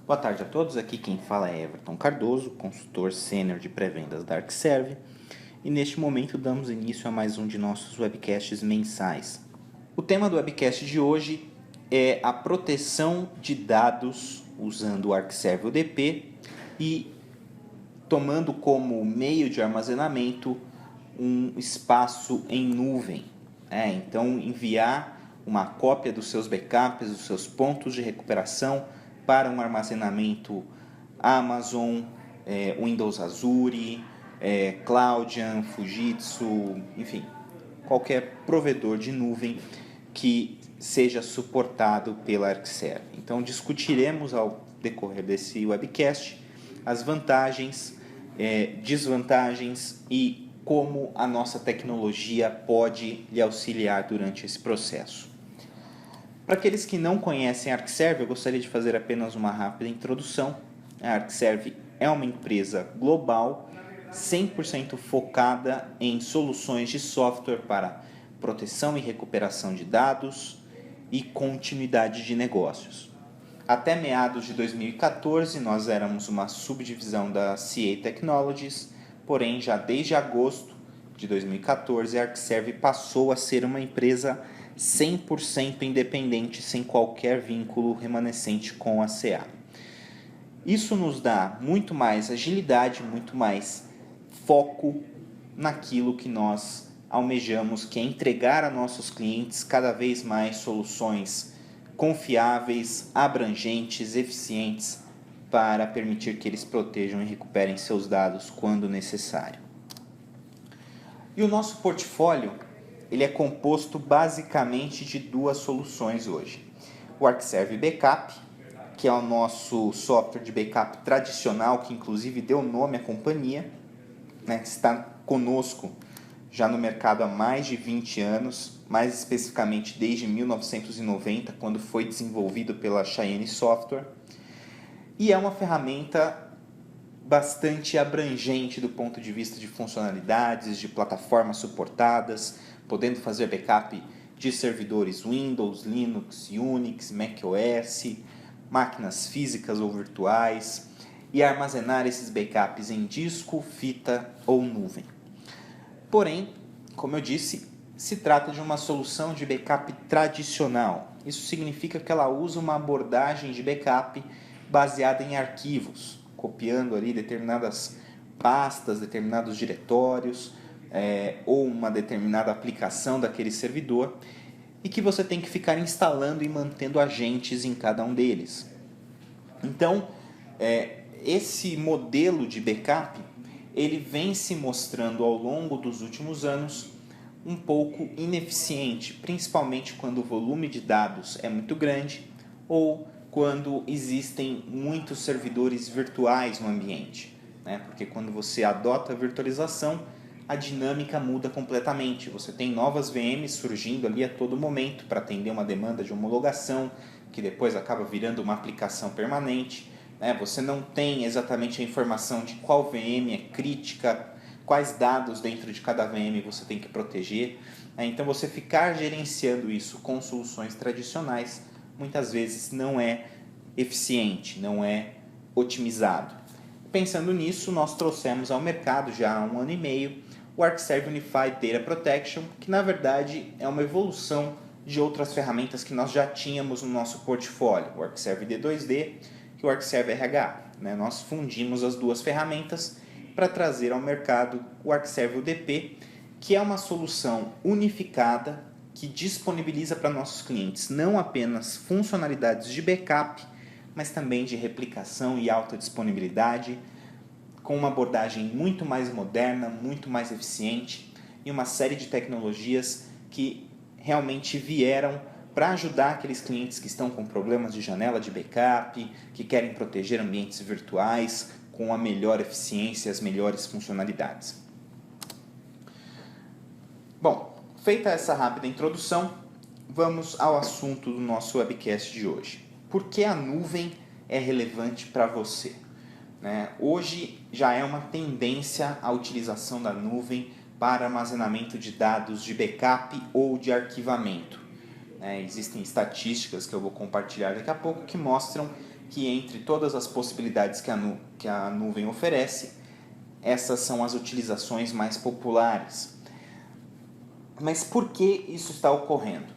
Boa tarde a todos, aqui quem fala é Everton Cardoso, consultor sênior de pré-vendas da ArcServe, e neste momento damos início a mais um de nossos webcasts mensais. O tema do webcast de hoje é a proteção de dados usando o ArcServe UDP e tomando como meio de armazenamento um espaço em nuvem. Então, enviar uma cópia dos seus backups, dos seus pontos de recuperação para um armazenamento Amazon, Windows Azure, Cloudian, Fujitsu, enfim, qualquer provedor de nuvem que seja suportado pela ArcServe. Então, discutiremos ao decorrer desse webcast as vantagens, desvantagens e como a nossa tecnologia pode lhe auxiliar durante esse processo. Para aqueles que não conhecem a ArcServe, eu gostaria de fazer apenas uma rápida introdução. A ArcServe é uma empresa global 100% focada em soluções de software para proteção e recuperação de dados e continuidade de negócios. Até meados de 2014, nós éramos uma subdivisão da CA Technologies, porém, já desde agosto de 2014, a ArcServe passou a ser uma empresa 100% independente, sem qualquer vínculo remanescente com a CA. Isso nos dá muito mais agilidade, muito mais foco naquilo que nós almejamos, que é entregar a nossos clientes cada vez mais soluções confiáveis, abrangentes, eficientes, para permitir que eles protejam e recuperem seus dados quando necessário. E o nosso portfólio, ele é composto basicamente de duas soluções hoje. O ArcServe Backup, que é o nosso software de backup tradicional, que inclusive deu nome à companhia, está conosco já no mercado há mais de 20 anos, mais especificamente desde 1990, quando foi desenvolvido pela Cheyenne Software, e é uma ferramenta bastante abrangente do ponto de vista de funcionalidades, de plataformas suportadas, podendo fazer backup de servidores Windows, Linux, Unix, macOS, máquinas físicas ou virtuais, e armazenar esses backups em disco, fita ou nuvem. Porém, como eu disse, se trata de uma solução de backup tradicional. Isso significa que ela usa uma abordagem de backup baseada em arquivos, copiando ali determinadas pastas, determinados diretórios, ou uma determinada aplicação daquele servidor, e que você tem que ficar instalando e mantendo agentes em cada um deles. Então, esse modelo de backup, ele vem se mostrando ao longo dos últimos anos um pouco ineficiente, principalmente quando o volume de dados é muito grande ou quando existem muitos servidores virtuais no ambiente, Porque quando você adota a virtualização, a dinâmica muda completamente. Você tem novas VMs surgindo ali a todo momento para atender uma demanda de homologação, que depois acaba virando uma aplicação permanente. Você não tem exatamente a informação de qual VM é crítica, quais dados dentro de cada VM você tem que proteger. Então, você ficar gerenciando isso com soluções tradicionais muitas vezes não é eficiente, não é otimizado. Pensando nisso, nós trouxemos ao mercado já há 1 ano e meio o ArcServe Unified Data Protection, que na verdade é uma evolução de outras ferramentas que nós já tínhamos no nosso portfólio, o ArcServe D2D e o ArcServe RH. Nós fundimos as duas ferramentas para trazer ao mercado o ArcServe UDP, que é uma solução unificada que disponibiliza para nossos clientes não apenas funcionalidades de backup, mas também de replicação e alta disponibilidade, com uma abordagem muito mais moderna, muito mais eficiente e uma série de tecnologias que realmente vieram para ajudar aqueles clientes que estão com problemas de janela de backup, que querem proteger ambientes virtuais com a melhor eficiência e as melhores funcionalidades. Bom, feita essa rápida introdução, vamos ao assunto do nosso webcast de hoje. Por que a nuvem é relevante para você? Hoje já é uma tendência a utilização da nuvem para armazenamento de dados de backup ou de arquivamento. Existem estatísticas que eu vou compartilhar daqui a pouco que mostram que entre todas as possibilidades que a nuvem oferece, essas são as utilizações mais populares. Mas por que isso está ocorrendo?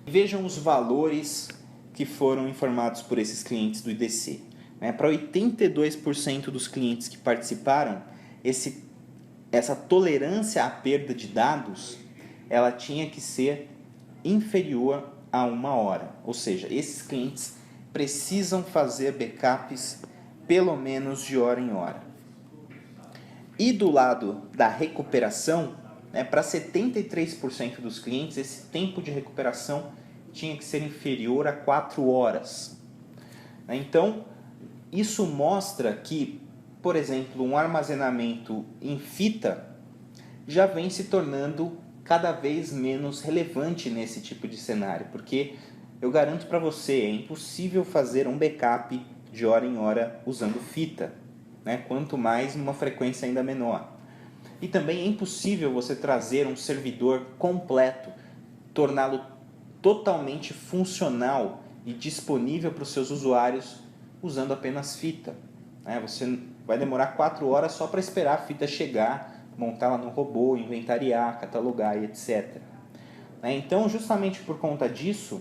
Vejam os valores que foram informados por esses clientes do IDC. Para 82% dos clientes que participaram, essa tolerância à perda de dados, ela tinha que ser inferior a 1 hora. Ou seja, esses clientes precisam fazer backups pelo menos de hora em hora. E do lado da recuperação, para 73% dos clientes, esse tempo de recuperação tinha que ser inferior a 4 horas. Então, isso mostra que, por exemplo, um armazenamento em fita já vem se tornando cada vez menos relevante nesse tipo de cenário, porque eu garanto para você, é impossível fazer um backup de hora em hora usando fita, quanto mais numa frequência ainda menor. E também é impossível você trazer um servidor completo, torná-lo totalmente funcional e disponível para os seus usuários usando apenas fita. Você vai demorar 4 horas só para esperar a fita chegar, montá-la no robô, inventariar, catalogar e etc. Então, justamente por conta disso,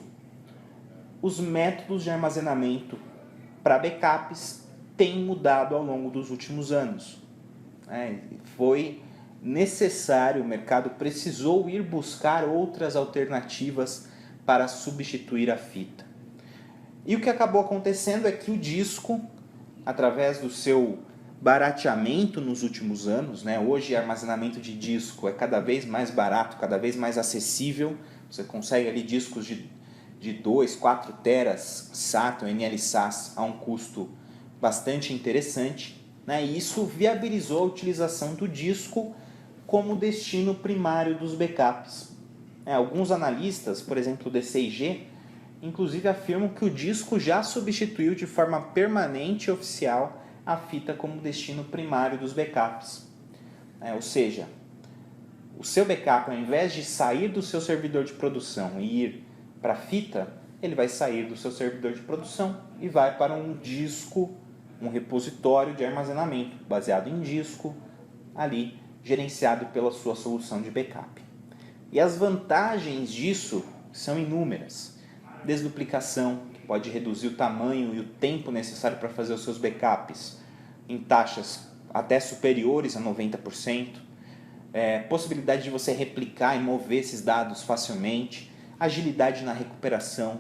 os métodos de armazenamento para backups têm mudado ao longo dos últimos anos. Foi necessário, o mercado precisou ir buscar outras alternativas para substituir a fita. E o que acabou acontecendo é que o disco, através do seu barateamento nos últimos anos, hoje armazenamento de disco é cada vez mais barato, cada vez mais acessível, você consegue ali discos de 2, 4 teras SATA ou NLSAS a um custo bastante interessante, e isso viabilizou a utilização do disco como destino primário dos backups. Alguns analistas, por exemplo o DCIG, inclusive afirmam que o disco já substituiu de forma permanente e oficial a fita como destino primário dos backups. Ou seja, o seu backup, ao invés de sair do seu servidor de produção e ir para a fita, ele vai sair do seu servidor de produção e vai para um disco, um repositório de armazenamento baseado em disco, ali gerenciado pela sua solução de backup. E as vantagens disso são inúmeras. Desduplicação, que pode reduzir o tamanho e o tempo necessário para fazer os seus backups em taxas até superiores a 90%. Possibilidade de você replicar e mover esses dados facilmente. Agilidade na recuperação.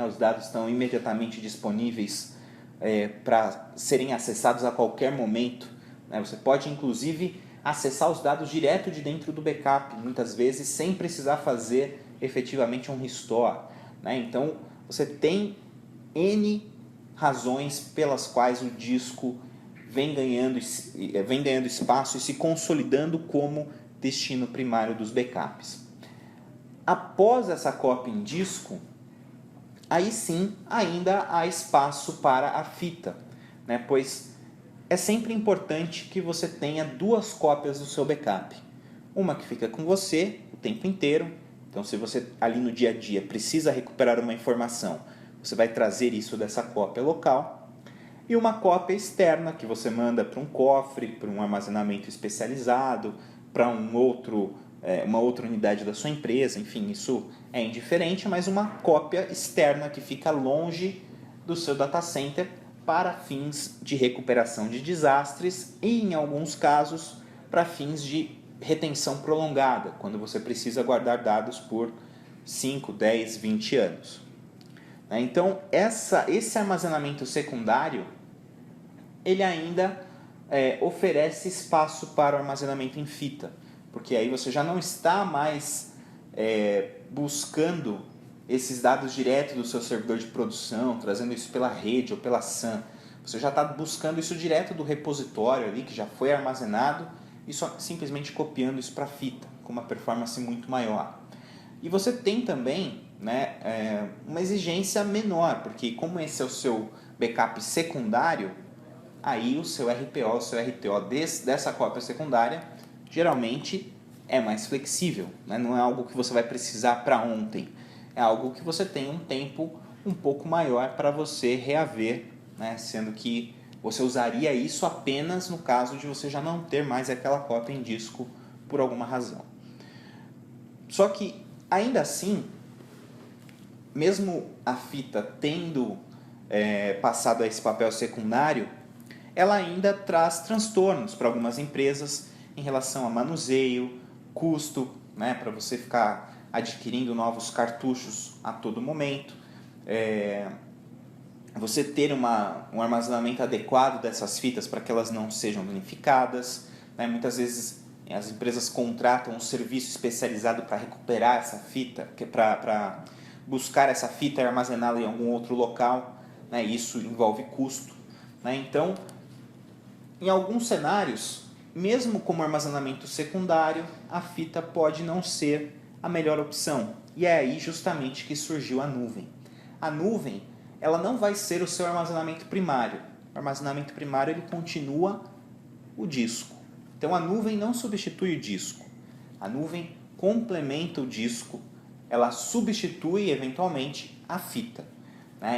Os dados estão imediatamente disponíveis para serem acessados a qualquer momento. Você pode, inclusive, acessar os dados direto de dentro do backup, muitas vezes sem precisar fazer efetivamente um restore. Então, você tem N razões pelas quais o disco vem ganhando espaço e se consolidando como destino primário dos backups. Após essa cópia em disco, aí sim ainda há espaço para a fita, pois é sempre importante que você tenha 2 cópias do seu backup. Uma que fica com você o tempo inteiro. Então, se você ali no dia a dia precisa recuperar uma informação, você vai trazer isso dessa cópia local. E uma cópia externa que você manda para um cofre, para um armazenamento especializado, para uma outra unidade da sua empresa. Enfim, isso é indiferente, mas uma cópia externa que fica longe do seu data center para fins de recuperação de desastres e, em alguns casos, para fins de retenção prolongada, quando você precisa guardar dados por 5, 10, 20 anos. Então, esse armazenamento secundário, ele ainda oferece espaço para o armazenamento em fita, porque aí você já não está mais buscando esses dados direto do seu servidor de produção, trazendo isso pela rede ou pela SAN. Você já está buscando isso direto do repositório ali, que já foi armazenado, e só simplesmente copiando isso para a fita, com uma performance muito maior. E você tem também uma exigência menor, porque como esse é o seu backup secundário, aí o seu RPO, o seu RTO dessa cópia secundária, geralmente é mais flexível, não é algo que você vai precisar para ontem, é algo que você tem um tempo um pouco maior para você reaver né? Sendo que você usaria isso apenas no caso de você já não ter mais aquela cópia em disco por alguma razão. Só que, ainda assim, mesmo a fita tendo passado a esse papel secundário, ela ainda traz transtornos para algumas empresas em relação a manuseio, custo, né, para você ficar adquirindo novos cartuchos a todo momento, você ter um armazenamento adequado dessas fitas para que elas não sejam danificadas, né? Muitas vezes as empresas contratam um serviço especializado para recuperar essa fita, para buscar essa fita e armazená-la em algum outro local, né? Isso envolve custo, né? Então, em alguns cenários, mesmo como armazenamento secundário, a fita pode não ser a melhor opção. E é aí justamente que surgiu a nuvem. A nuvem, ela não vai ser o seu armazenamento primário. O armazenamento primário ele continua o disco. Então a nuvem não substitui o disco. A nuvem complementa o disco, ela substitui eventualmente a fita.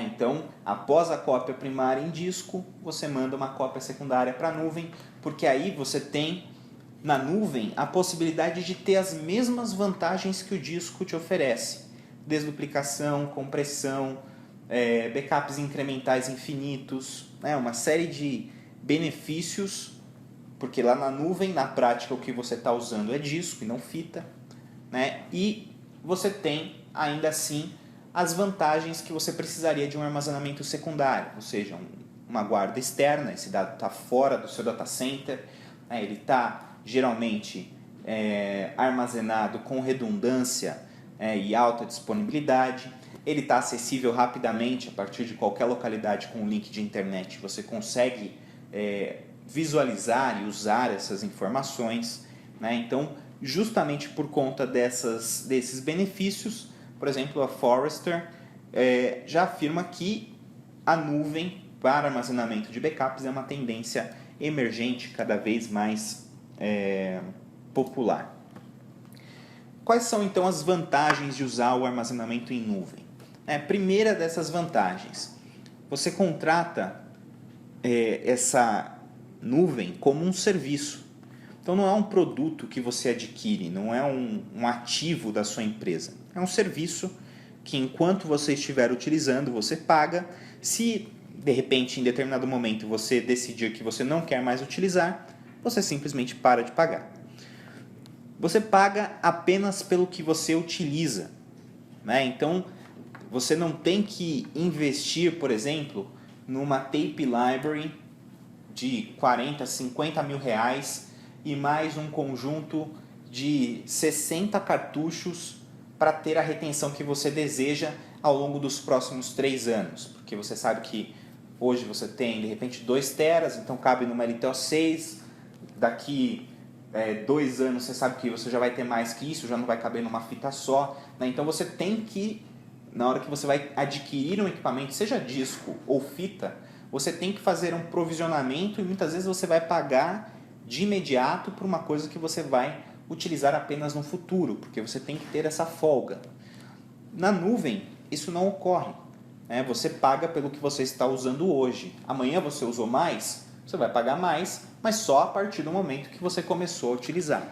Então, após a cópia primária em disco, você manda uma cópia secundária para a nuvem, porque aí você tem na nuvem a possibilidade de ter as mesmas vantagens que o disco te oferece. Desduplicação, compressão, backups incrementais infinitos, uma série de benefícios, porque lá na nuvem, na prática, o que você está usando é disco e não fita, e você tem, ainda assim, as vantagens que você precisaria de um armazenamento secundário, ou seja, uma guarda externa, esse dado está fora do seu data center, ele está geralmente armazenado com redundância e alta disponibilidade, ele está acessível rapidamente a partir de qualquer localidade com um link de internet, você consegue visualizar e usar essas informações, Então, justamente por conta desses benefícios, por exemplo, a Forrester já afirma que a nuvem para armazenamento de backups é uma tendência emergente cada vez mais popular. Quais são então as vantagens de usar o armazenamento em nuvem? Primeira dessas vantagens, você contrata essa nuvem como um serviço. Então não é um produto que você adquire, não é um ativo da sua empresa. É um serviço que enquanto você estiver utilizando, você paga. Se de repente em determinado momento você decidir que você não quer mais utilizar, você simplesmente para de pagar. Você paga apenas pelo que você utiliza, Então você não tem que investir, por exemplo, numa tape library de 40, 50 mil reais e mais um conjunto de 60 cartuchos para ter a retenção que você deseja ao longo dos próximos 3 anos. Porque você sabe que hoje você tem, de repente, 2 teras, então cabe numa LTO6, daqui 2 anos você sabe que você já vai ter mais que isso, já não vai caber numa fita só. Então você tem que, na hora que você vai adquirir um equipamento, seja disco ou fita, você tem que fazer um provisionamento e muitas vezes você vai pagar de imediato por uma coisa que você vai utilizar apenas no futuro, porque você tem que ter essa folga. Na nuvem, isso não ocorre. Você paga pelo que você está usando hoje. Amanhã você usou mais, você vai pagar mais, mas só a partir do momento que você começou a utilizar.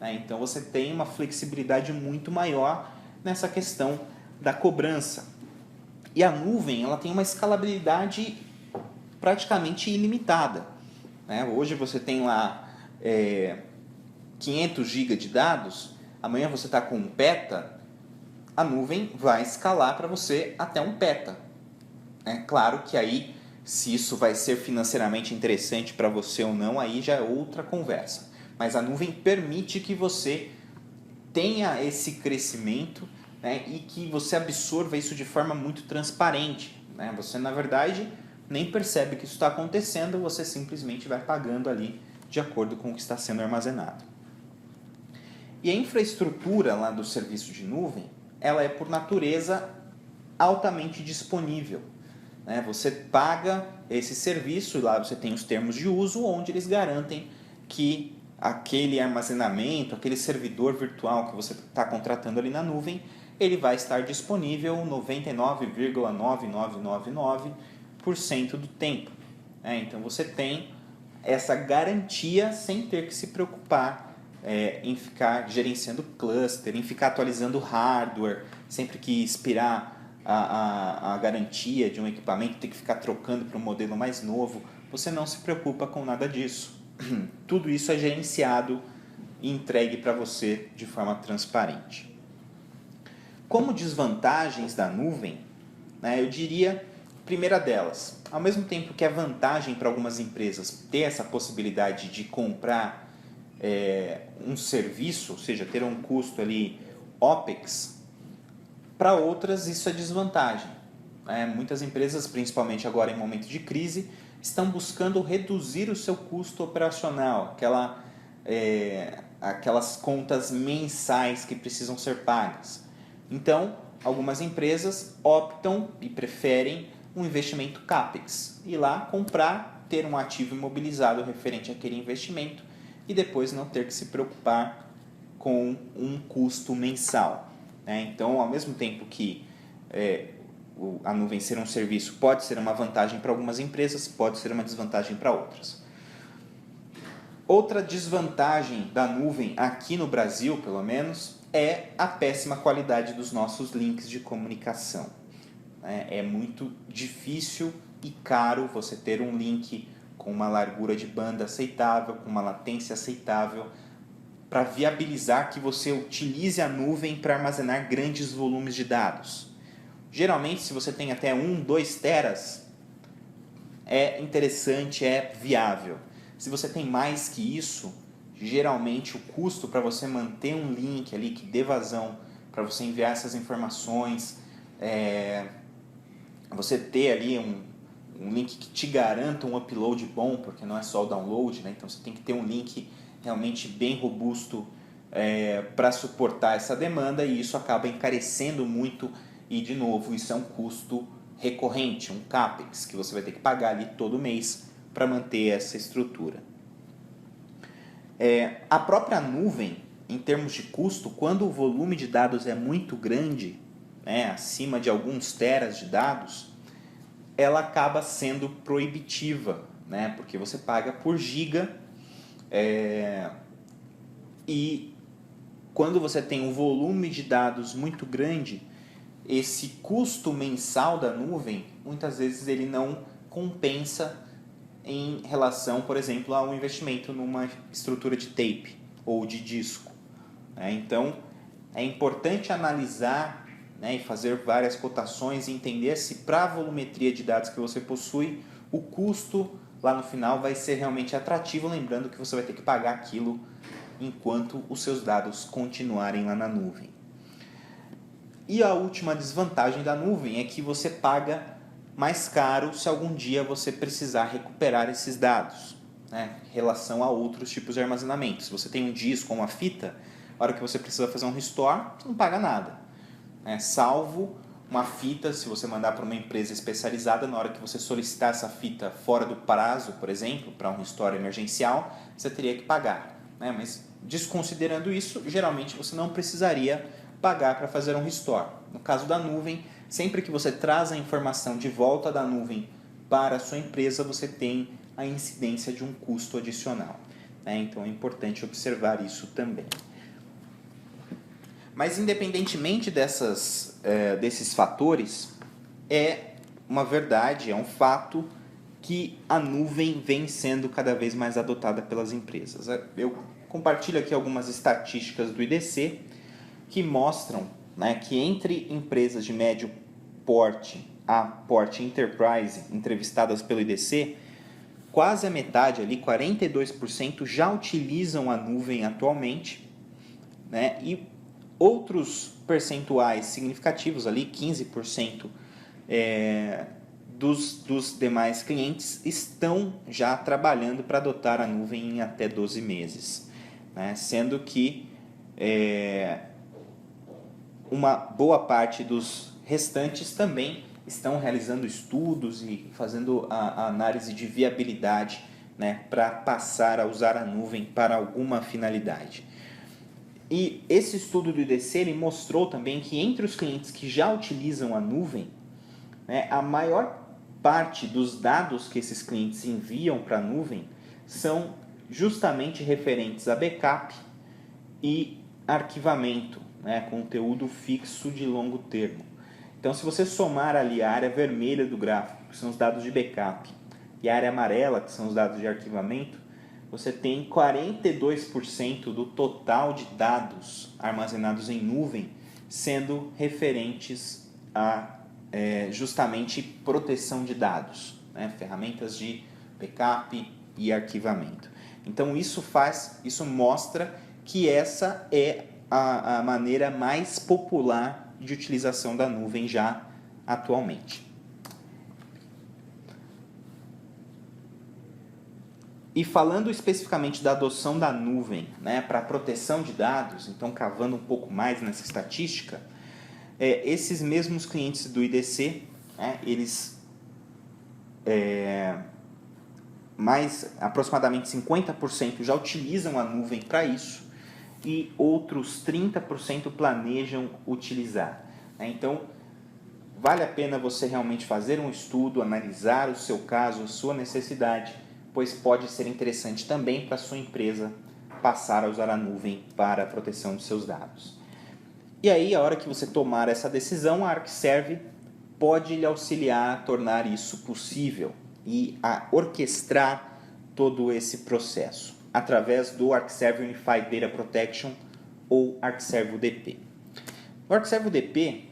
Então você tem uma flexibilidade muito maior nessa questão da cobrança. E a nuvem ela tem uma escalabilidade praticamente ilimitada. Hoje você tem lá 500 GB de dados, amanhã você está com 1 peta, a nuvem vai escalar para você até 1 peta. Claro que aí, se isso vai ser financeiramente interessante para você ou não, aí já é outra conversa. Mas a nuvem permite que você tenha esse crescimento, e que você absorva isso de forma muito transparente. Você, na verdade, nem percebe que isso está acontecendo, você simplesmente vai pagando ali de acordo com o que está sendo armazenado. E a infraestrutura lá do serviço de nuvem, ela é por natureza altamente disponível. Você paga esse serviço, lá você tem os termos de uso, onde eles garantem que aquele armazenamento, aquele servidor virtual que você está contratando ali na nuvem, ele vai estar disponível 99,9999% 100% do tempo. Então você tem essa garantia sem ter que se preocupar em ficar gerenciando cluster, em ficar atualizando hardware, sempre que expirar a garantia de um equipamento, ter que ficar trocando para um modelo mais novo. Você não se preocupa com nada disso. Tudo isso é gerenciado e entregue para você de forma transparente. Como desvantagens da nuvem, eu diria, primeira delas, ao mesmo tempo que é vantagem para algumas empresas ter essa possibilidade de comprar um serviço, ou seja, ter um custo ali OPEX, para outras isso é desvantagem. Muitas empresas, principalmente agora em momento de crise, estão buscando reduzir o seu custo operacional, aquelas contas mensais que precisam ser pagas. Então, algumas empresas optam e preferem um investimento CAPEX, ir lá comprar, ter um ativo imobilizado referente àquele investimento e depois não ter que se preocupar com um custo mensal. Então, ao mesmo tempo que a nuvem ser um serviço pode ser uma vantagem para algumas empresas, pode ser uma desvantagem para outras. Outra desvantagem da nuvem, aqui no Brasil pelo menos, é a péssima qualidade dos nossos links de comunicação. É muito difícil e caro você ter um link com uma largura de banda aceitável, com uma latência aceitável, para viabilizar que você utilize a nuvem para armazenar grandes volumes de dados. Geralmente, se você tem até 1, 2 teras, é interessante, é viável. Se você tem mais que isso, geralmente o custo para você manter um link ali que dê vazão, para você enviar essas informações, você ter ali um link que te garanta um upload bom, porque não é só o download, então você tem que ter um link realmente bem robusto para suportar essa demanda, e isso acaba encarecendo muito. E, de novo, isso é um custo recorrente, um CAPEX, que você vai ter que pagar ali todo mês para manter essa estrutura. A própria nuvem, em termos de custo, quando o volume de dados é muito grande, acima de alguns teras de dados, ela acaba sendo proibitiva, porque você paga por giga, e quando você tem um volume de dados muito grande, esse custo mensal da nuvem, muitas vezes ele não compensa em relação, por exemplo, a um investimento numa estrutura de tape ou de disco. Então, é importante analisar e fazer várias cotações e entender se para a volumetria de dados que você possui, o custo lá no final vai ser realmente atrativo, lembrando que você vai ter que pagar aquilo enquanto os seus dados continuarem lá na nuvem. E a última desvantagem da nuvem é que você paga mais caro se algum dia você precisar recuperar esses dados, em relação a outros tipos de armazenamento. Se você tem um disco ou uma fita, a hora que você precisa fazer um restore, você não paga nada. Salvo uma fita, se você mandar para uma empresa especializada, na hora que você solicitar essa fita fora do prazo, por exemplo, para um restore emergencial, você teria que pagar. Mas desconsiderando isso, geralmente você não precisaria pagar para fazer um restore. No caso da nuvem, sempre que você traz a informação de volta da nuvem para a sua empresa, você tem a incidência de um custo adicional. Então é importante observar isso também. Mas independentemente desses fatores, é uma verdade, é um fato que a nuvem vem sendo cada vez mais adotada pelas empresas. Eu compartilho aqui algumas estatísticas do IDC que mostram que entre empresas de médio porte a porte enterprise entrevistadas pelo IDC, quase a metade, ali, 42%, já utilizam a nuvem atualmente, e outros percentuais significativos, ali, 15%, dos demais clientes estão já trabalhando para adotar a nuvem em até 12 meses, sendo que uma boa parte dos restantes também estão realizando estudos e fazendo a análise de viabilidade, para passar a usar a nuvem para alguma finalidade. E esse estudo do IDC ele mostrou também que entre os clientes que já utilizam a nuvem, a maior parte dos dados que esses clientes enviam para a nuvem são justamente referentes a backup e arquivamento, né, conteúdo fixo de longo termo. Então, se você somar ali a área vermelha do gráfico, que são os dados de backup, e a área amarela, que são os dados de arquivamento, você tem 42% do total de dados armazenados em nuvem sendo referentes a justamente proteção de dados, né? Ferramentas de backup e arquivamento. Então isso mostra que essa é a maneira mais popular de utilização da nuvem já atualmente. E falando especificamente da adoção da nuvem, né, para proteção de dados, então cavando um pouco mais nessa estatística, esses mesmos clientes do IDC, né, eles aproximadamente 50% já utilizam a nuvem para isso e outros 30% planejam utilizar. Né? Então, vale a pena você realmente fazer um estudo, analisar o seu caso, a sua necessidade, pois pode ser interessante também para a sua empresa passar a usar a nuvem para a proteção de seus dados. E aí, a hora que você tomar essa decisão, a ArcServe pode lhe auxiliar a tornar isso possível e a orquestrar todo esse processo através do ArcServe Unified Data Protection ou ArcServe UDP. O ArcServe UDP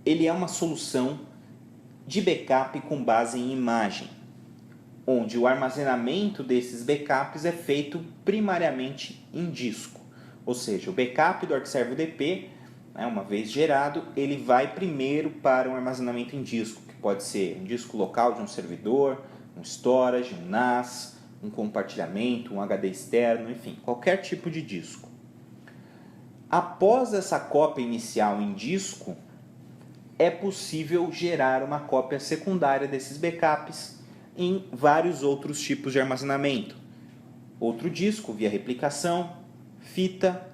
ele é uma solução de backup com base em imagem, onde o armazenamento desses backups é feito primariamente em disco. Ou seja, o backup do ArcServe UDP, uma vez gerado, ele vai primeiro para um armazenamento em disco, que pode ser um disco local de um servidor, um storage, um NAS, um compartilhamento, um HD externo, enfim, qualquer tipo de disco. Após essa cópia inicial em disco, é possível gerar uma cópia secundária desses backups em vários outros tipos de armazenamento. Outro disco via replicação, fita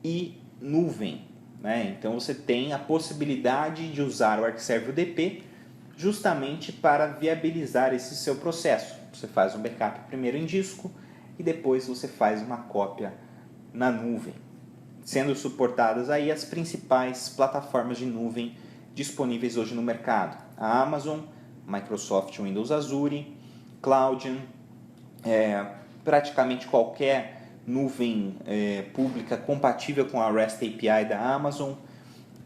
e nuvem. Né? Então você tem a possibilidade de usar o ArcServe UDP justamente para viabilizar esse seu processo. Você faz um backup primeiro em disco e depois você faz uma cópia na nuvem, sendo suportadas aí as principais plataformas de nuvem disponíveis hoje no mercado. A Amazon, Microsoft Windows Azure, Cloudian, praticamente qualquer nuvem pública compatível com a REST API da Amazon.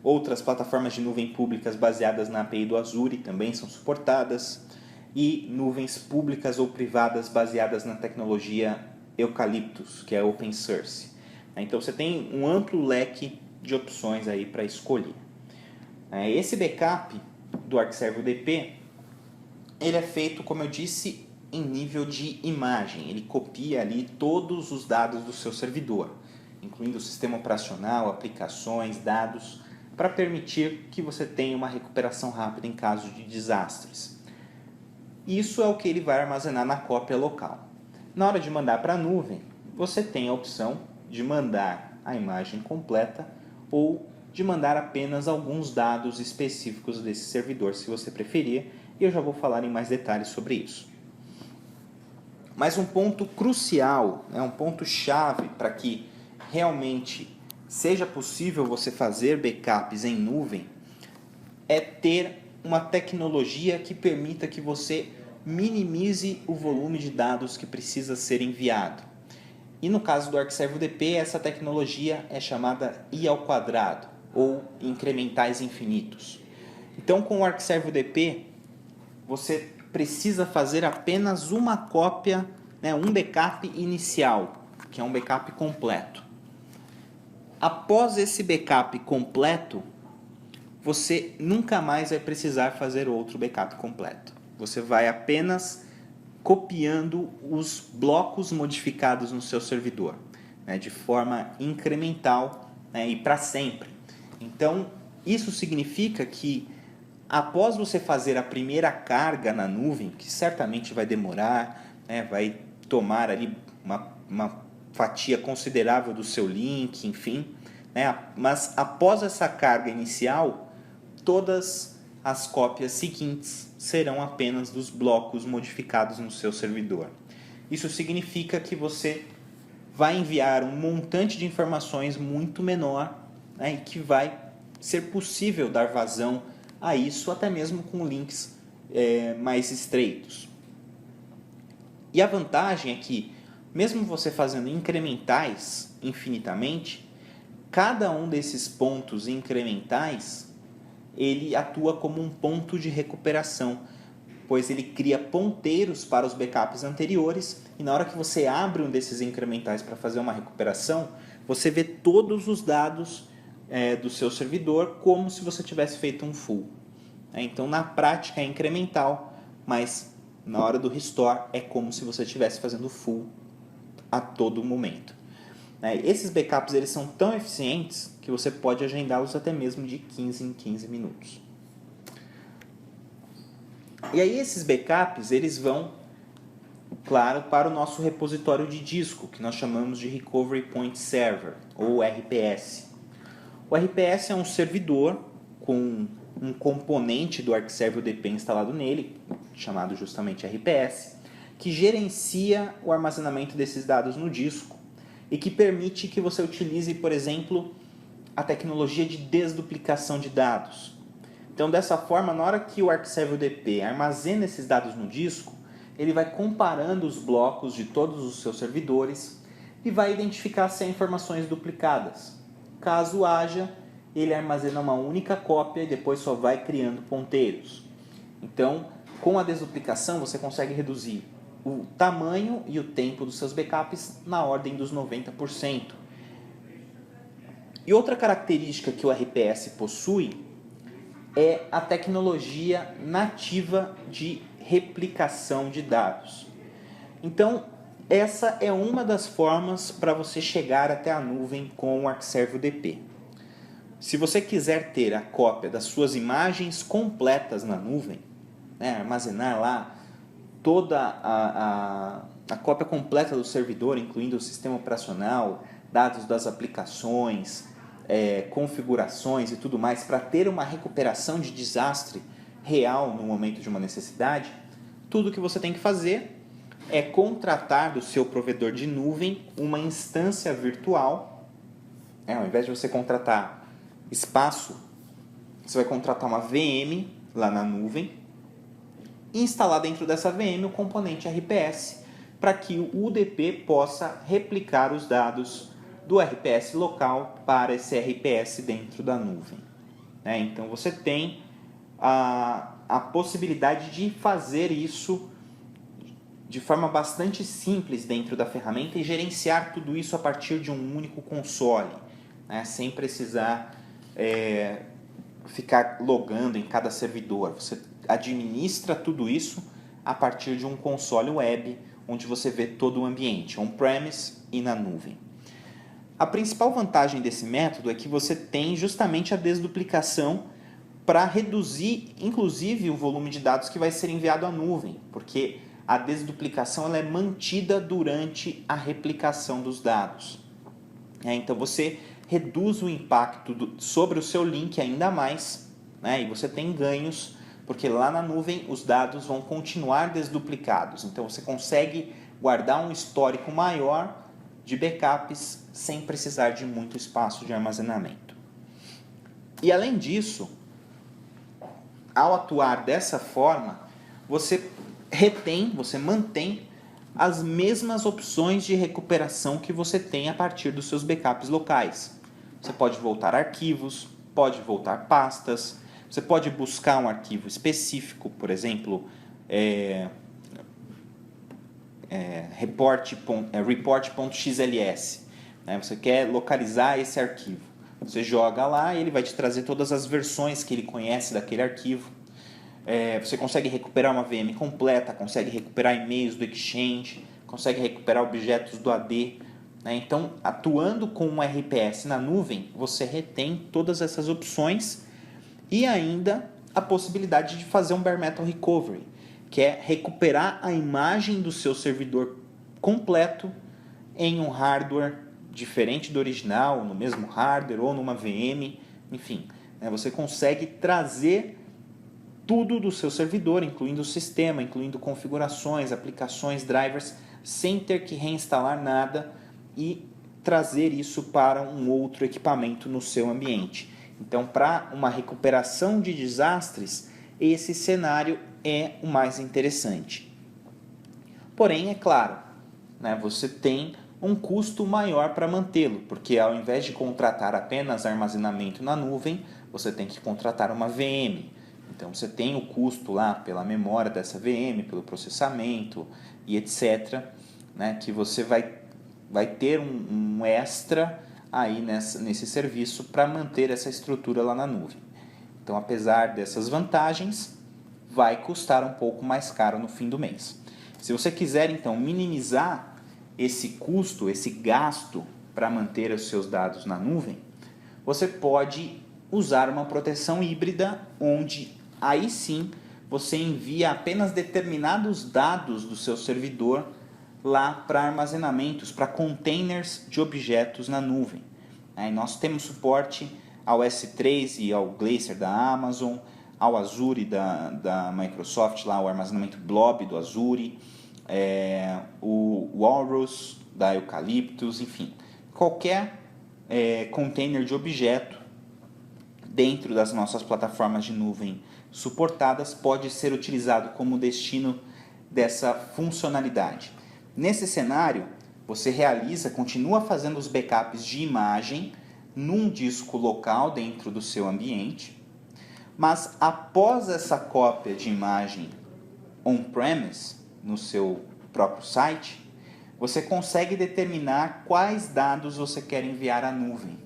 Outras plataformas de nuvem públicas baseadas na API do Azure também são suportadas. E nuvens públicas ou privadas baseadas na tecnologia Eucalyptus, que é open source. Então você tem um amplo leque de opções aí para escolher. Esse backup do ArcServe UDP, ele é feito, como eu disse, em nível de imagem. Ele copia ali todos os dados do seu servidor, incluindo o sistema operacional, aplicações, dados, para permitir que você tenha uma recuperação rápida em caso de desastres. Isso é o que ele vai armazenar na cópia local. Na hora de mandar para a nuvem, você tem a opção de mandar a imagem completa ou de mandar apenas alguns dados específicos desse servidor, se você preferir, e eu já vou falar em mais detalhes sobre isso. Mas um ponto crucial, um ponto chave para que realmente seja possível você fazer backups em nuvem, é ter uma tecnologia que permita que você minimize o volume de dados que precisa ser enviado. E no caso do ArcServe UDP, essa tecnologia é chamada I² ou incrementais infinitos. Então, com o ArcServe UDP, você precisa fazer apenas uma cópia, um backup inicial, que é um backup completo. Após esse backup completo, você nunca mais vai precisar fazer outro backup completo. Você vai apenas copiando os blocos modificados no seu servidor, de forma incremental e para sempre. Então, isso significa que após você fazer a primeira carga na nuvem, que certamente vai demorar, vai tomar ali uma fatia considerável do seu link, enfim, mas após essa carga inicial, todas as cópias seguintes serão apenas dos blocos modificados no seu servidor. Isso significa que você vai enviar um montante de informações muito menor, né, e que vai ser possível dar vazão a isso, até mesmo com links mais estreitos. E a vantagem é que, mesmo você fazendo incrementais infinitamente, cada um desses pontos incrementais ele atua como um ponto de recuperação, pois ele cria ponteiros para os backups anteriores e na hora que você abre um desses incrementais para fazer uma recuperação, você vê todos os dados do seu servidor como se você tivesse feito um full. Então, na prática é incremental, mas na hora do restore é como se você estivesse fazendo full a todo momento. Esses backups eles são tão eficientes que você pode agendá-los até mesmo de 15 em 15 minutos. E aí esses backups eles vão, claro, para o nosso repositório de disco, que nós chamamos de Recovery Point Server, ou RPS. O RPS é um servidor com um componente do Arcserve UDP instalado nele, chamado justamente RPS, que gerencia o armazenamento desses dados no disco e que permite que você utilize, por exemplo, a tecnologia de desduplicação de dados. Então, dessa forma, na hora que o Arcserve UDP armazena esses dados no disco, ele vai comparando os blocos de todos os seus servidores e vai identificar se há informações duplicadas. Caso haja, ele armazena uma única cópia e depois só vai criando ponteiros. Então, com a desduplicação, você consegue reduzir o tamanho e o tempo dos seus backups na ordem dos 90%. E outra característica que o RPS possui é a tecnologia nativa de replicação de dados. Então, essa é uma das formas para você chegar até a nuvem com o Arcserve UDP. Se você quiser ter a cópia das suas imagens completas na nuvem, armazenar lá toda a cópia completa do servidor, incluindo o sistema operacional, dados das aplicações, configurações e tudo mais, para ter uma recuperação de desastre real no momento de uma necessidade, tudo que você tem que fazer é contratar do seu provedor de nuvem uma instância virtual. Ao invés de você contratar espaço, você vai contratar uma VM lá na nuvem e instalar dentro dessa VM o componente RPS para que o UDP possa replicar os dados do RPS local para esse RPS dentro da nuvem. Então você tem a possibilidade de fazer isso de forma bastante simples dentro da ferramenta e gerenciar tudo isso a partir de um único console, sem precisar ficar logando em cada servidor. Você administra tudo isso a partir de um console web, onde você vê todo o ambiente, on-premise e na nuvem. A principal vantagem desse método é que você tem justamente a desduplicação para reduzir, inclusive, o volume de dados que vai ser enviado à nuvem, porque a desduplicação ela é mantida durante a replicação dos dados. Então você reduz o impacto sobre o seu link ainda mais, e você tem ganhos, porque lá na nuvem os dados vão continuar desduplicados. Então você consegue guardar um histórico maior de backups sem precisar de muito espaço de armazenamento. E além disso, ao atuar dessa forma, você mantém as mesmas opções de recuperação que você tem a partir dos seus backups locais. Você pode voltar arquivos, pode voltar pastas, você pode buscar um arquivo específico, por exemplo, report.xls. Você quer localizar esse arquivo. Você joga lá e ele vai te trazer todas as versões que ele conhece daquele arquivo. Você consegue recuperar uma VM completa, consegue recuperar e-mails do Exchange, consegue recuperar objetos do AD. Então, atuando com um RPS na nuvem, você retém todas essas opções e ainda a possibilidade de fazer um bare metal recovery, que é recuperar a imagem do seu servidor completo em um hardware diferente do original, no mesmo hardware ou numa VM, enfim. Você consegue trazer tudo do seu servidor, incluindo o sistema, incluindo configurações, aplicações, drivers, sem ter que reinstalar nada e trazer isso para um outro equipamento no seu ambiente. Então, para uma recuperação de desastres, esse cenário é o mais interessante. Porém, é claro, né, você tem um custo maior para mantê-lo, porque ao invés de contratar apenas armazenamento na nuvem, você tem que contratar uma VM. Então, você tem o custo lá pela memória dessa VM, pelo processamento e etc., né, que você vai ter um extra aí nesse serviço para manter essa estrutura lá na nuvem. Então, apesar dessas vantagens, vai custar um pouco mais caro no fim do mês. Se você quiser, então, minimizar esse custo, esse gasto para manter os seus dados na nuvem, você pode usar uma proteção híbrida, onde aí sim você envia apenas determinados dados do seu servidor lá para armazenamentos, para containers de objetos na nuvem. E nós temos suporte ao S3 e ao Glacier da Amazon, ao Azure da Microsoft, lá o armazenamento Blob do Azure, o Walrus da Eucalyptus, enfim, qualquer container de objeto dentro das nossas plataformas de nuvem suportadas pode ser utilizado como destino dessa funcionalidade. Nesse cenário, você continua fazendo os backups de imagem num disco local dentro do seu ambiente, mas após essa cópia de imagem on-premise no seu próprio site, você consegue determinar quais dados você quer enviar à nuvem.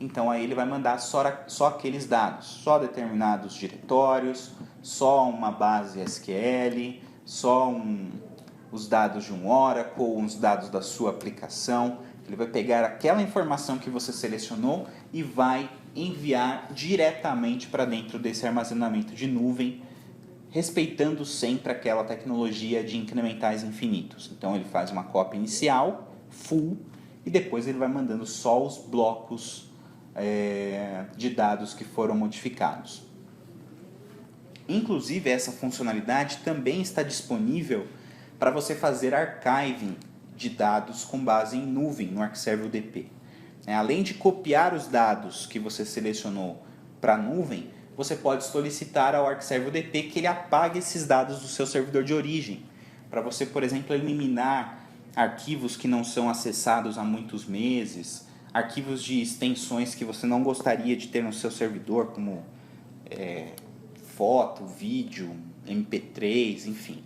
Então aí ele vai mandar só aqueles dados, só determinados diretórios, só uma base SQL, só os dados de um Oracle, os dados da sua aplicação. Ele vai pegar aquela informação que você selecionou e vai enviar diretamente para dentro desse armazenamento de nuvem, respeitando sempre aquela tecnologia de incrementais infinitos. Então ele faz uma cópia inicial, full, e depois ele vai mandando só os blocos de dados que foram modificados. Inclusive, essa funcionalidade também está disponível para você fazer archiving de dados com base em nuvem no Arcserve UDP. Além de copiar os dados que você selecionou para a nuvem, você pode solicitar ao Arcserve UDP que ele apague esses dados do seu servidor de origem, para você, por exemplo, eliminar arquivos que não são acessados há muitos meses, arquivos de extensões que você não gostaria de ter no seu servidor, como foto, vídeo, MP3, enfim.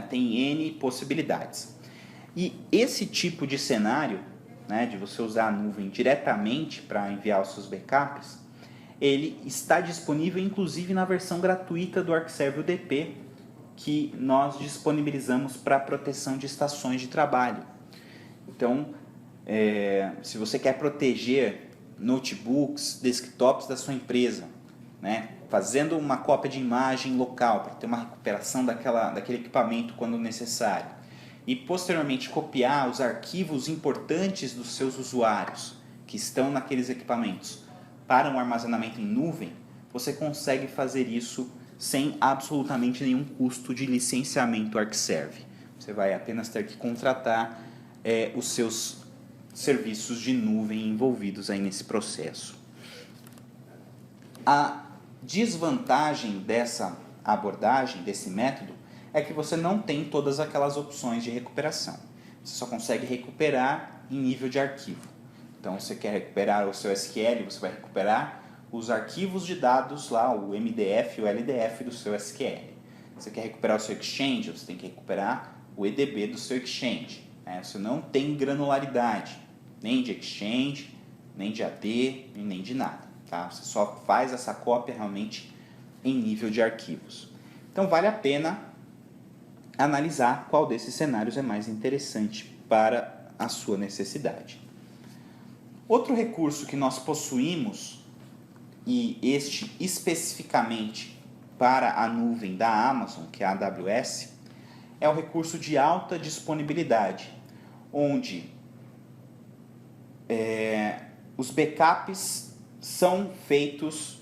Tem N possibilidades. E esse tipo de cenário, de você usar a nuvem diretamente para enviar os seus backups, ele está disponível inclusive na versão gratuita do Arcserve UDP, que nós disponibilizamos para proteção de estações de trabalho. Então, se você quer proteger notebooks, desktops da sua empresa, fazendo uma cópia de imagem local para ter uma recuperação daquele equipamento quando necessário, e posteriormente copiar os arquivos importantes dos seus usuários que estão naqueles equipamentos para um armazenamento em nuvem, você consegue fazer isso sem absolutamente nenhum custo de licenciamento Arcserve. Você vai apenas ter que contratar os seus serviços de nuvem envolvidos aí nesse processo. A desvantagem dessa abordagem, desse método, é que você não tem todas aquelas opções de recuperação. Você só consegue recuperar em nível de arquivo. Então, você quer recuperar o seu SQL, você vai recuperar os arquivos de dados lá, o MDF e o LDF do seu SQL. Você quer recuperar o seu Exchange, você tem que recuperar o EDB do seu Exchange. Você não tem granularidade, nem de Exchange, nem de AD, e nem de nada. Tá? Você só faz essa cópia realmente em nível de arquivos. Então, vale a pena analisar qual desses cenários é mais interessante para a sua necessidade. Outro recurso que nós possuímos, e este especificamente para a nuvem da Amazon, que é a AWS, é o recurso de alta disponibilidade, onde os backups são feitos,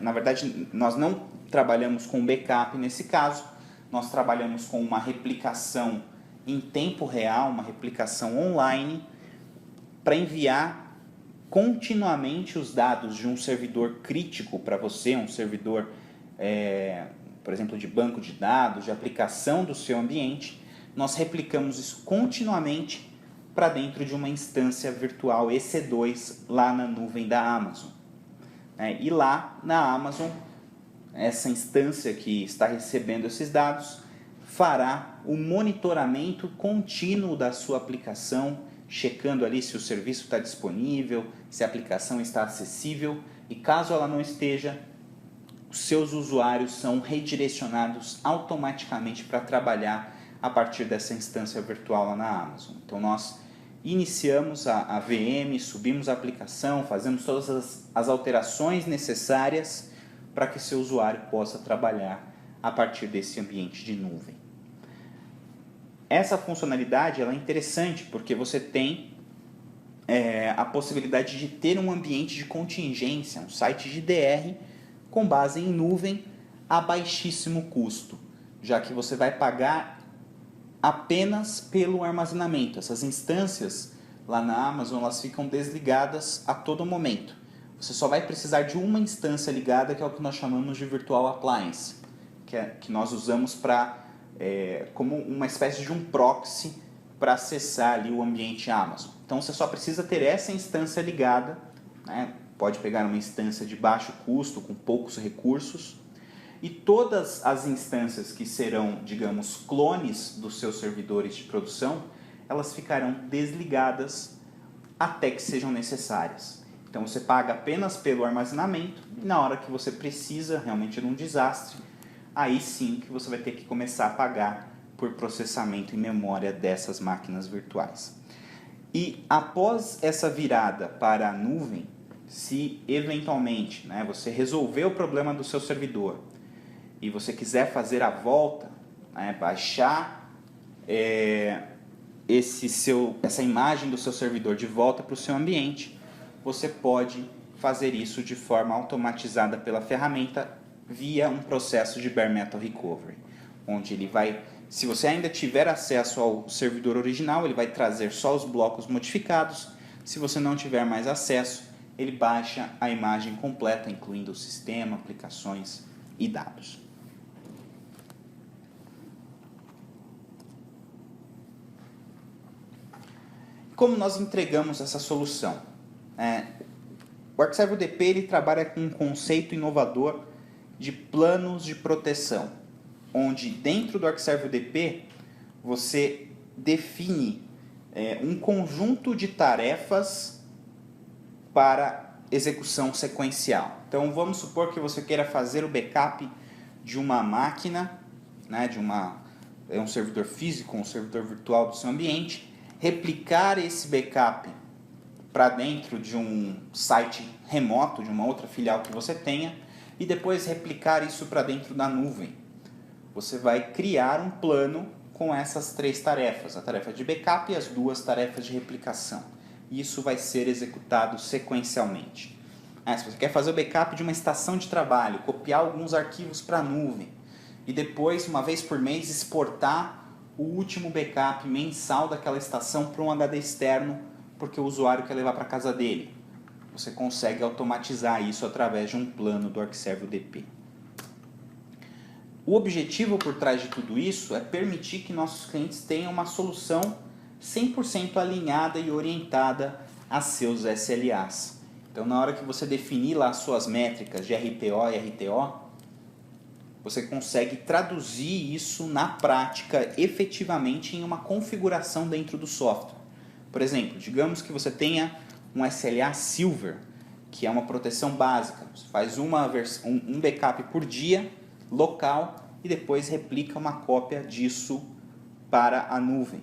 na verdade nós não trabalhamos com backup nesse caso. Nós trabalhamos com uma replicação em tempo real, uma replicação online, para enviar continuamente os dados de um servidor crítico para você, um servidor, por exemplo, de banco de dados, de aplicação do seu ambiente. Nós replicamos isso continuamente para dentro de uma instância virtual EC2 lá na nuvem da Amazon. E lá na Amazon, essa instância que está recebendo esses dados fará o monitoramento contínuo da sua aplicação, checando ali se o serviço está disponível, se a aplicação está acessível, e caso ela não esteja, os seus usuários são redirecionados automaticamente para trabalhar a partir dessa instância virtual lá na Amazon. Então nós iniciamos a VM, subimos a aplicação, fazemos todas as alterações necessárias para que seu usuário possa trabalhar a partir desse ambiente de nuvem. Essa funcionalidade ela é interessante porque você tem a possibilidade de ter um ambiente de contingência, um site de DR com base em nuvem a baixíssimo custo, já que você vai pagar apenas pelo armazenamento. Essas instâncias lá na Amazon elas ficam desligadas a todo momento. Você só vai precisar de uma instância ligada, que é o que nós chamamos de Virtual Appliance, que nós usamos como uma espécie de um proxy para acessar ali o ambiente Amazon. Então você só precisa ter essa instância ligada, né? Pode pegar uma instância de baixo custo, com poucos recursos, e todas as instâncias que serão, digamos, clones dos seus servidores de produção, elas ficarão desligadas até que sejam necessárias. Então você paga apenas pelo armazenamento e na hora que você precisa, realmente num desastre, aí sim que você vai ter que começar a pagar por processamento em memória dessas máquinas virtuais. E após essa virada para a nuvem, se eventualmente você resolveu o problema do seu servidor e você quiser fazer a volta, baixar essa imagem do seu servidor de volta para o seu ambiente, você pode fazer isso de forma automatizada pela ferramenta via um processo de Bare Metal Recovery, onde ele vai, se você ainda tiver acesso ao servidor original, ele vai trazer só os blocos modificados. Se você não tiver mais acesso, ele baixa a imagem completa, incluindo o sistema, aplicações e dados. Como nós entregamos essa solução? O ArcServe UDP ele trabalha com um conceito inovador de planos de proteção, onde dentro do ArcServe UDP você define um conjunto de tarefas para execução sequencial. Então vamos supor que você queira fazer o backup de uma máquina, de um servidor físico, um servidor virtual do seu ambiente, replicar esse backup para dentro de um site remoto, de uma outra filial que você tenha, e depois replicar isso para dentro da nuvem. Você vai criar um plano com essas 3 tarefas, a tarefa de backup e as 2 tarefas de replicação. Isso vai ser executado sequencialmente. Se você quer fazer o backup de uma estação de trabalho, copiar alguns arquivos para a nuvem e depois, uma vez por mês, exportar o último backup mensal daquela estação para um HD externo, porque o usuário quer levar para casa dele. Você consegue automatizar isso através de um plano do ArcServe UDP. O objetivo por trás de tudo isso é permitir que nossos clientes tenham uma solução 100% alinhada e orientada a seus SLAs. Então, na hora que você definir lá as suas métricas de RPO e RTO, você consegue traduzir isso na prática efetivamente em uma configuração dentro do software. Por exemplo, digamos que você tenha um SLA Silver, que é uma proteção básica. Você faz um backup por dia, local, e depois replica uma cópia disso para a nuvem.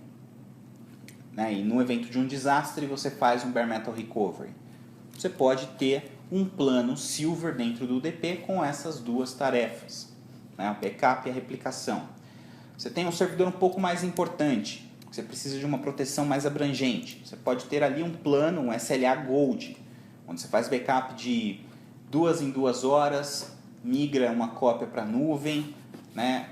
E no evento de um desastre, você faz um Bare Metal Recovery. Você pode ter um plano Silver dentro do UDP com essas 2 tarefas, o backup e a replicação. Você tem um servidor um pouco mais importante, você precisa de uma proteção mais abrangente. Você pode ter ali um plano, um SLA Gold, onde você faz backup de 2 em 2 horas, migra uma cópia para a nuvem, né?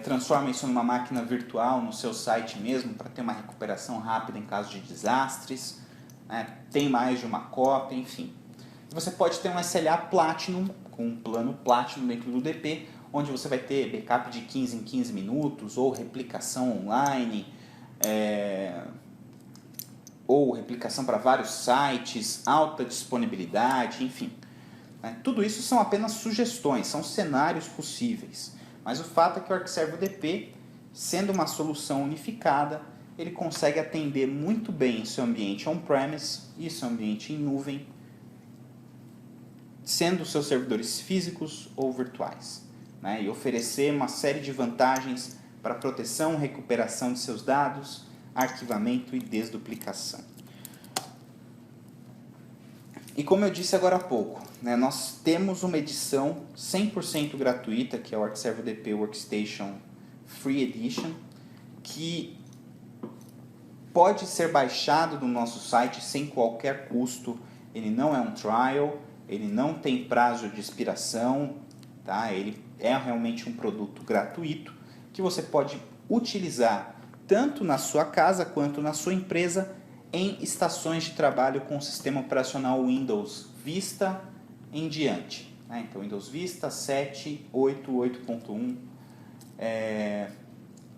Transforma isso numa máquina virtual no seu site mesmo para ter uma recuperação rápida em caso de desastres, né? Tem mais de uma cópia, enfim. Você pode ter um SLA Platinum, com um plano Platinum dentro do DP, onde você vai ter backup de 15 em 15 minutos, ou replicação online, ou replicação para vários sites, alta disponibilidade, enfim. Tudo isso são apenas sugestões, são cenários possíveis. Mas o fato é que o ArcServe UDP, sendo uma solução unificada, ele consegue atender muito bem seu ambiente on-premise e seu ambiente em nuvem, sendo seus servidores físicos ou virtuais, né? E oferecer uma série de vantagens para proteção, recuperação de seus dados, arquivamento e desduplicação. E como eu disse agora há pouco, né, nós temos uma edição 100% gratuita, que é o ArcServe UDP Workstation Free Edition, que pode ser baixado no nosso site sem qualquer custo. Ele não é um trial, ele não tem prazo de expiração, tá? Ele é realmente um produto gratuito que você pode utilizar tanto na sua casa quanto na sua empresa em estações de trabalho com o sistema operacional Windows Vista em diante, né? Então Windows Vista 7, 8, 8.1,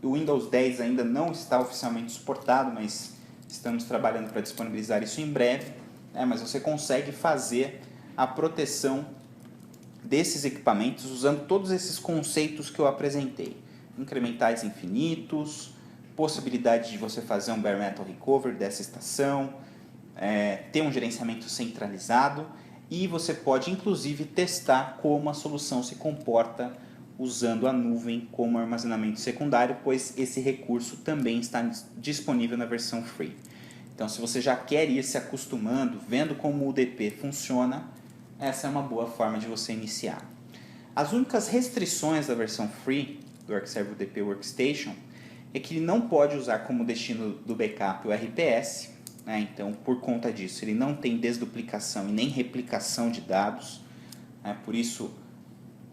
o Windows 10 ainda não está oficialmente suportado, mas estamos trabalhando para disponibilizar isso em breve, né? Mas você consegue fazer a proteção desses equipamentos usando todos esses conceitos que eu apresentei. Incrementais infinitos, possibilidade de você fazer um bare metal recovery dessa estação, ter um gerenciamento centralizado, e você pode inclusive testar como a solução se comporta usando a nuvem como armazenamento secundário, pois esse recurso também está disponível na versão free. Então, se você já quer ir se acostumando, vendo como o UDP funciona, essa é uma boa forma de você iniciar. As únicas restrições da versão free do ArcServe UDP Workstation é que ele não pode usar como destino do backup o RPS, né? Então, por conta disso, ele não tem desduplicação e nem replicação de dados, né? Por isso,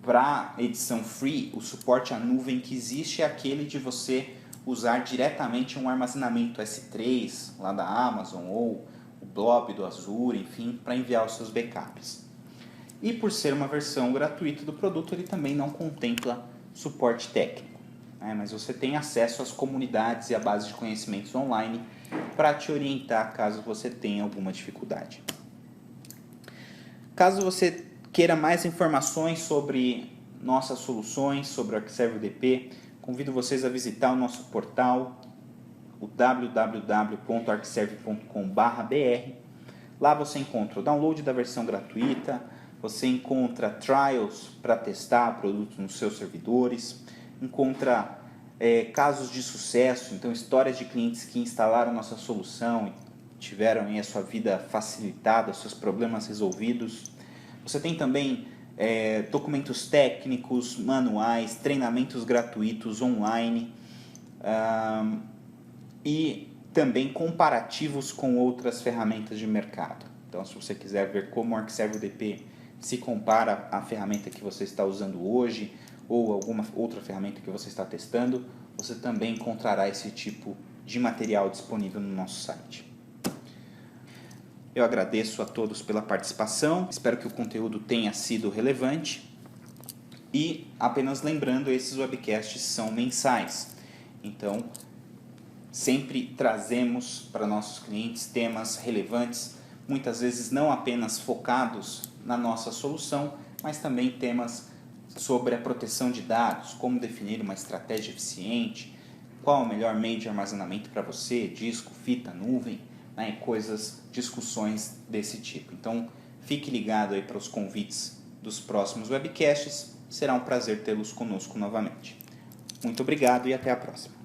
para a edição free, o suporte à nuvem que existe é aquele de você usar diretamente um armazenamento S3 lá da Amazon ou o Blob do Azure, enfim, para enviar os seus backups. E por ser uma versão gratuita do produto, ele também não contempla suporte técnico, né? Mas você tem acesso às comunidades e à base de conhecimentos online para te orientar caso você tenha alguma dificuldade. Caso você queira mais informações sobre nossas soluções, sobre o ArcServe UDP, convido vocês a visitar o nosso portal, o www.arcserve.com.br. Lá você encontra o download da versão gratuita, você encontra trials para testar produtos nos seus servidores, encontra casos de sucesso, então histórias de clientes que instalaram nossa solução e tiveram aí a sua vida facilitada, seus problemas resolvidos. Você tem também documentos técnicos, manuais, treinamentos gratuitos online e também comparativos com outras ferramentas de mercado. Então, se você quiser ver como o ArcServe UDP se compara à ferramenta que você está usando hoje ou alguma outra ferramenta que você está testando, você também encontrará esse tipo de material disponível no nosso site. Eu agradeço a todos pela participação, espero que o conteúdo tenha sido relevante e apenas lembrando, esses webcasts são mensais, então sempre trazemos para nossos clientes temas relevantes, muitas vezes não apenas focados na nossa solução, mas também temas sobre a proteção de dados, como definir uma estratégia eficiente, qual o melhor meio de armazenamento para você, disco, fita, nuvem, né, discussões desse tipo. Então, fique ligado aí para os convites dos próximos webcasts, será um prazer tê-los conosco novamente. Muito obrigado e até a próxima.